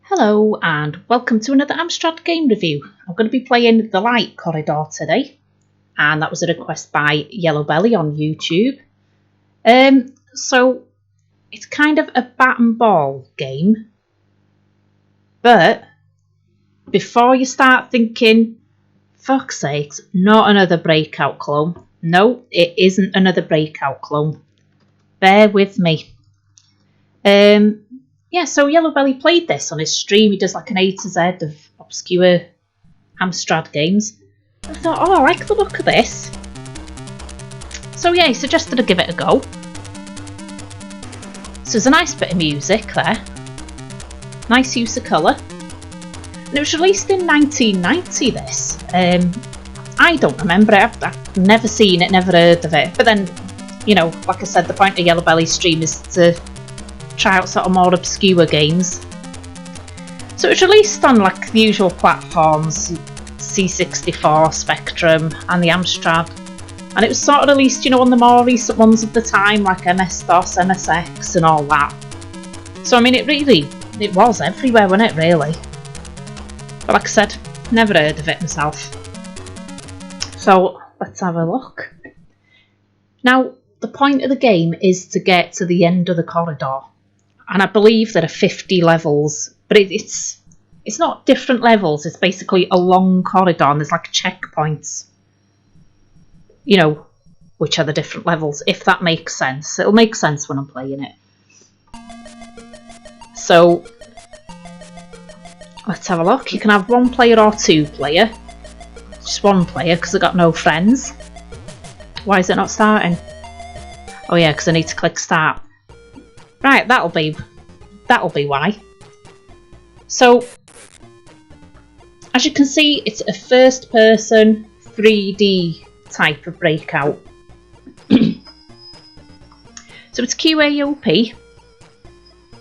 Hello and welcome to another Amstrad game review. I'm going to be playing The Light Corridor today, and that was a request by YellowBelly on YouTube. So it's kind of a bat and ball game, but before you start thinking, fuck's sakes, not another breakout clone. No, it isn't another breakout clone. Bear with me. Yeah, so YellowBelly played this on his stream. He does like an A to Z of obscure Amstrad games. I thought, oh, I like the look of this. So yeah, he suggested I give it a go. So there's a nice bit of music there. Nice use of colour. And it was released in 1990, this. I don't remember it. I've never seen it, never heard of it. But then, you know, like I said, the point of YellowBelly's stream is to try out sort of more obscure games. So it was released on like the usual platforms, C64, Spectrum and the Amstrad, and it was sort of released, you know, on the more recent ones of the time like MS-DOS, MSX and all that. So I mean it was everywhere, wasn't it, really? But like I said, never heard of it myself. So let's have a look. Now the point of the game is to get to the end of the corridor. And I believe there are 50 levels, but it's not different levels. It's basically a long corridor, and there's like checkpoints, you know, which are the different levels, if that makes sense. It'll make sense when I'm playing it. So let's have a look. You can have one player or two player. Just one player because I've got no friends. Why is it not starting? Oh yeah, because I need to click start. Right, that'll be why. So, as you can see, it's a first-person 3D type of breakout. So it's QAOP,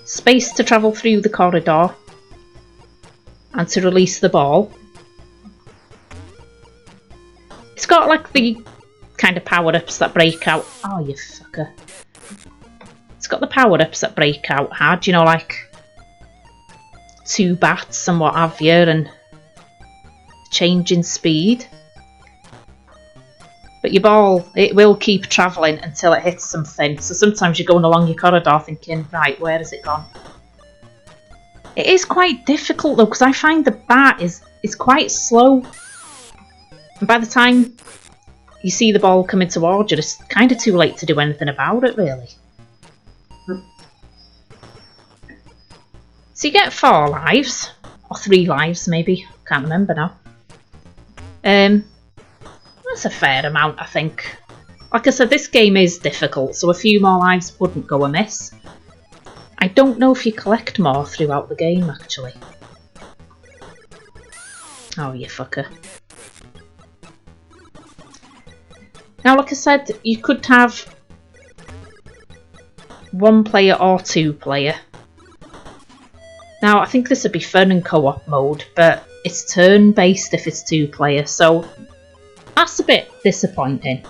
space to travel through the corridor, and to release the ball. It's got like the kind of power-ups that break out. Oh, you fucker. It's got the power-ups that break out hard, you know, like 2 bats and what have you, and change in speed. But your ball, it will keep travelling until it hits something. So sometimes you're going along your corridor thinking, right, where has it gone? It is quite difficult though, because I find the bat is quite slow. And by the time you see the ball coming towards you, it's kind of too late to do anything about it, really. So you get 4 lives, or 3 lives maybe, can't remember now. That's a fair amount, I think. Like I said, this game is difficult, so a few more lives wouldn't go amiss. I don't know if you collect more throughout the game, actually. Oh, you fucker. Now, like I said, you could have 1 player or 2 player. Now, I think this would be fun in co-op mode, but it's turn-based if it's 2 player, so that's a bit disappointing.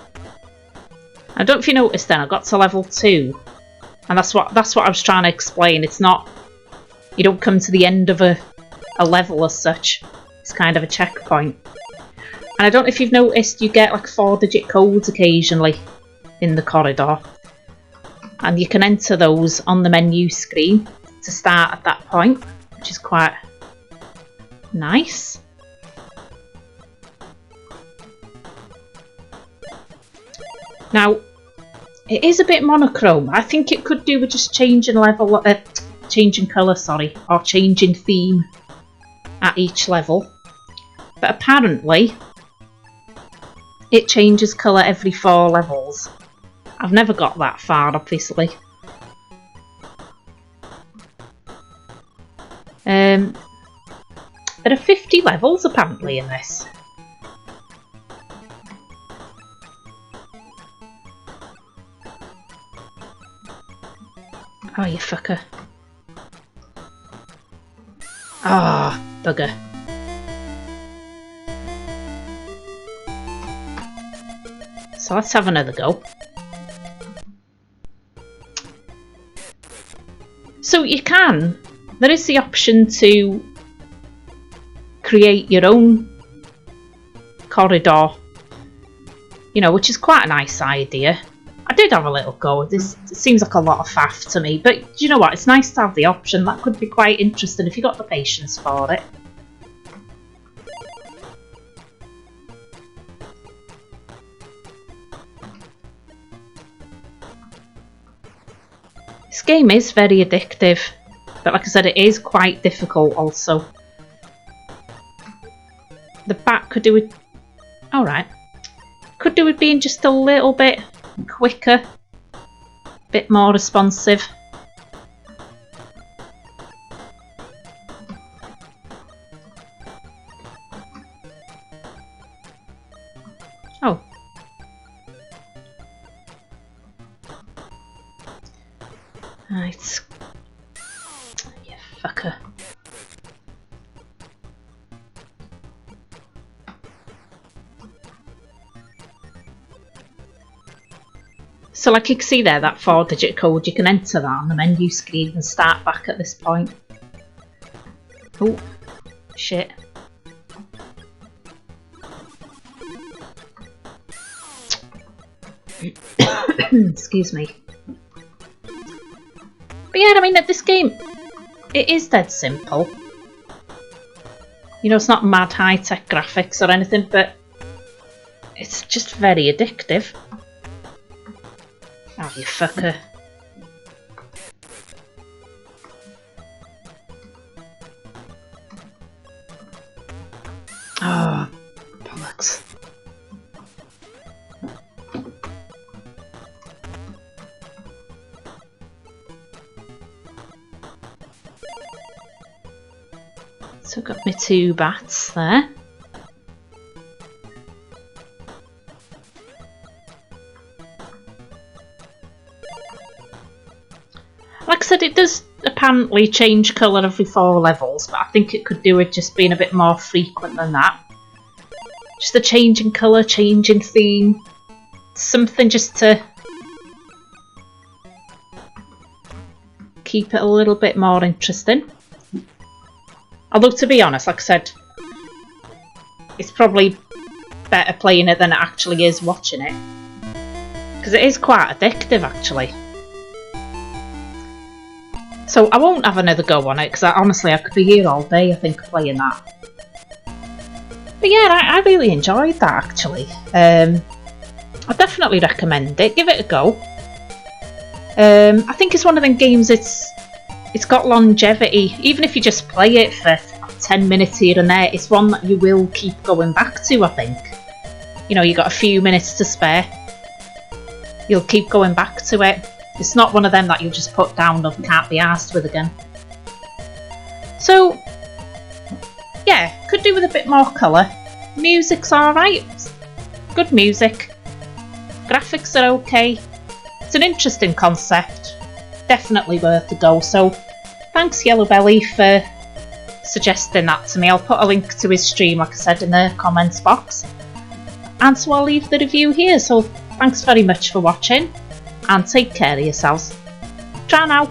I don't know if you noticed then, I got to level 2, and that's what I was trying to explain. It's not, you don't come to the end of a level as such, it's kind of a checkpoint. And I don't know if you've noticed, you get like 4-digit codes occasionally in the corridor, and you can enter those on the menu screen to start at that point, which is quite nice. Now, it is a bit monochrome. I think it could do with just changing level, changing colour, sorry, or changing theme at each level. But apparently, it changes colour every 4 levels. I've never got that far, obviously. There are 50 levels apparently in this. Oh, you fucker. Ah, oh, bugger. So let's have another go. So you can There is the option to create your own corridor, you know, which is quite a nice idea. I did have a little go. This seems like a lot of faff to me, but you know what? It's nice to have the option. That could be quite interesting if you got the patience for it. This game is very addictive, but like I said, it is quite difficult also. The bat could do with... Alright. Could do with being just a little bit quicker, bit more responsive. Oh. Right. You fucker. So like you can see there, that 4-digit code, you can enter that on the menu screen and start back at this point. Oh, shit. Excuse me. But yeah, I mean, this game, it is dead simple. You know, it's not mad high-tech graphics or anything, but it's just very addictive. Oh, you fucker. Oh, bollocks. So I've got my 2 bats there. Like I said, it does apparently change colour every 4 levels, but I think it could do with just being a bit more frequent than that. Just a change in colour, change in theme, something just to keep it a little bit more interesting. Although to be honest, like I said, it's probably better playing it than it actually is watching it. Because it is quite addictive actually. So I won't have another go on it because honestly I could be here all day I think playing that. But yeah, I really enjoyed that actually. I definitely recommend it. Give it a go. I think it's one of them games it's got longevity. Even if you just play it for 10 minutes here and there, it's one that you will keep going back to, I think. You know, you got a few minutes to spare. You'll keep going back to it. It's not one of them that you'll just put down and can't be arsed with again. So, yeah, could do with a bit more colour. Music's alright. Good music. Graphics are okay. It's an interesting concept. Definitely worth a go. So, thanks YellowBelly for suggesting that to me. I'll put a link to his stream, like I said, in the comments box. And so I'll leave the review here. So, thanks very much for watching. And take care of yourselves. Ciao now.